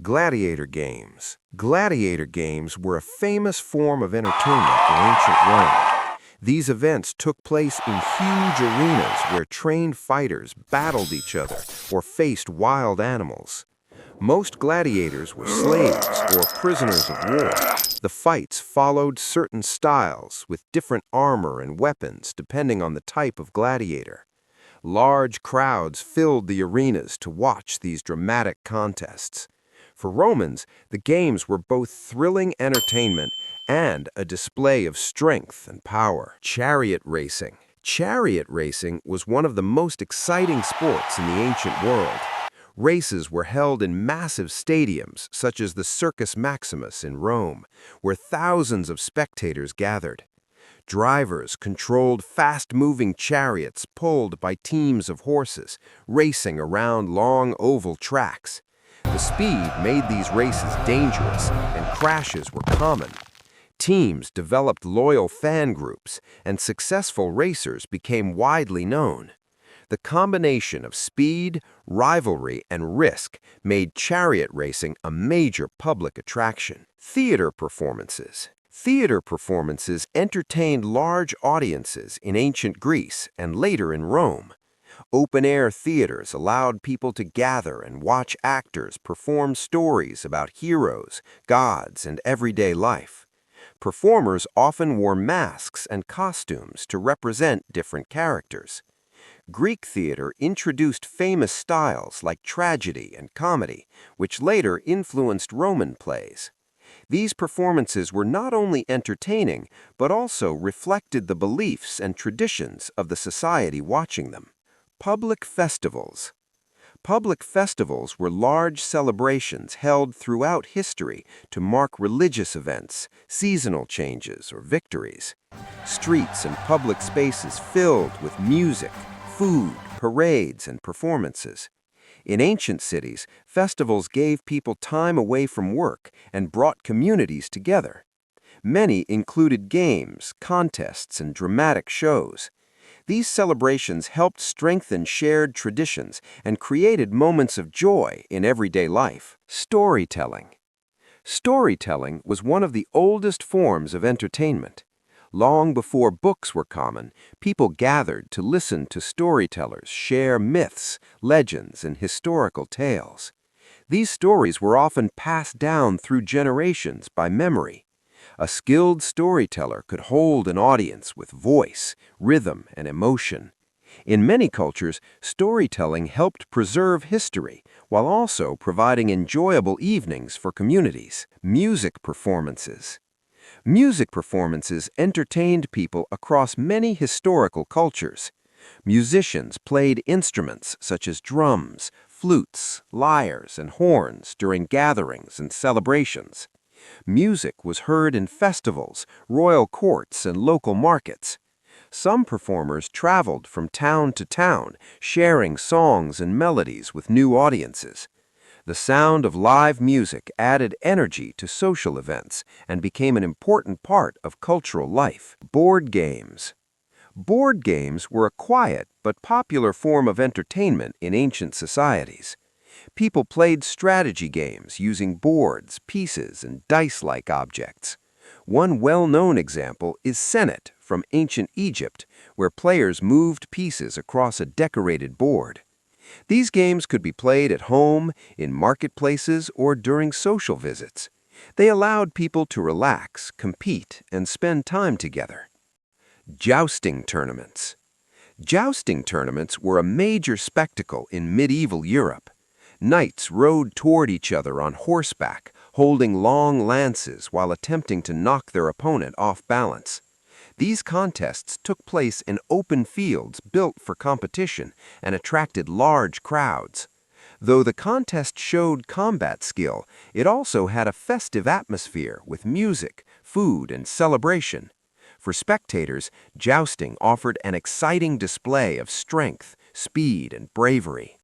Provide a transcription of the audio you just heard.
Gladiator Games. Gladiator Games were a famous form of entertainment in ancient Rome. These events took place in huge arenas where trained fighters battled each other or faced wild animals. Most gladiators were slaves or prisoners of war. The fights followed certain styles with different armor and weapons depending on the type of gladiator. Large crowds filled the arenas to watch these dramatic contests. For Romans, the games were both thrilling entertainment and a display of strength and power. Chariot racing. Chariot racing was one of the most exciting sports in the ancient world. Races were held in massive stadiums, such as the Circus Maximus in Rome, where thousands of spectators gathered. Drivers controlled fast-moving chariots pulled by teams of horses, racing around long oval tracks. The speed made these races dangerous, and crashes were common. Teams developed loyal fan groups, and successful racers became widely known. The combination of speed, rivalry, and risk made chariot racing a major public attraction. Theater performances. Theater performances entertained large audiences in ancient Greece and later in Rome. Open-air theaters allowed people to gather and watch actors perform stories about heroes, gods, and everyday life. Performers often wore masks and costumes to represent different characters. Greek theater introduced famous styles like tragedy and comedy, which later influenced Roman plays. These performances were not only entertaining, but also reflected the beliefs and traditions of the society watching them. Public festivals. Public festivals were large celebrations held throughout history to mark religious events, seasonal changes, or victories. Streets and public spaces filled with music, food, parades, and performances. In ancient cities, festivals gave people time away from work and brought communities together. Many included games, contests, and dramatic shows. These celebrations helped strengthen shared traditions and created moments of joy in everyday life. Storytelling. Storytelling was one of the oldest forms of entertainment. Long before books were common, people gathered to listen to storytellers share myths, legends, and historical tales. These stories were often passed down through generations by memory. A skilled storyteller could hold an audience with voice, rhythm, and emotion. In many cultures, storytelling helped preserve history while also providing enjoyable evenings for communities. Music performances. Music performances entertained people across many historical cultures. Musicians played instruments such as drums, flutes, lyres, and horns during gatherings and celebrations. Music was heard in festivals, royal courts, and local markets. Some performers traveled from town to town, sharing songs and melodies with new audiences. The sound of live music added energy to social events and became an important part of cultural life. Board games. Board games were a quiet but popular form of entertainment in ancient societies. People played strategy games using boards, pieces, and dice-like objects. One well-known example is Senet from ancient Egypt, where players moved pieces across a decorated board. These games could be played at home, in marketplaces, or during social visits. They allowed people to relax, compete, and spend time together. Jousting tournaments. Jousting tournaments were a major spectacle in medieval Europe. Knights rode toward each other on horseback, holding long lances while attempting to knock their opponent off balance. These contests took place in open fields built for competition and attracted large crowds. Though the contest showed combat skill, it also had a festive atmosphere with music, food, and celebration. For spectators, jousting offered an exciting display of strength, speed, and bravery.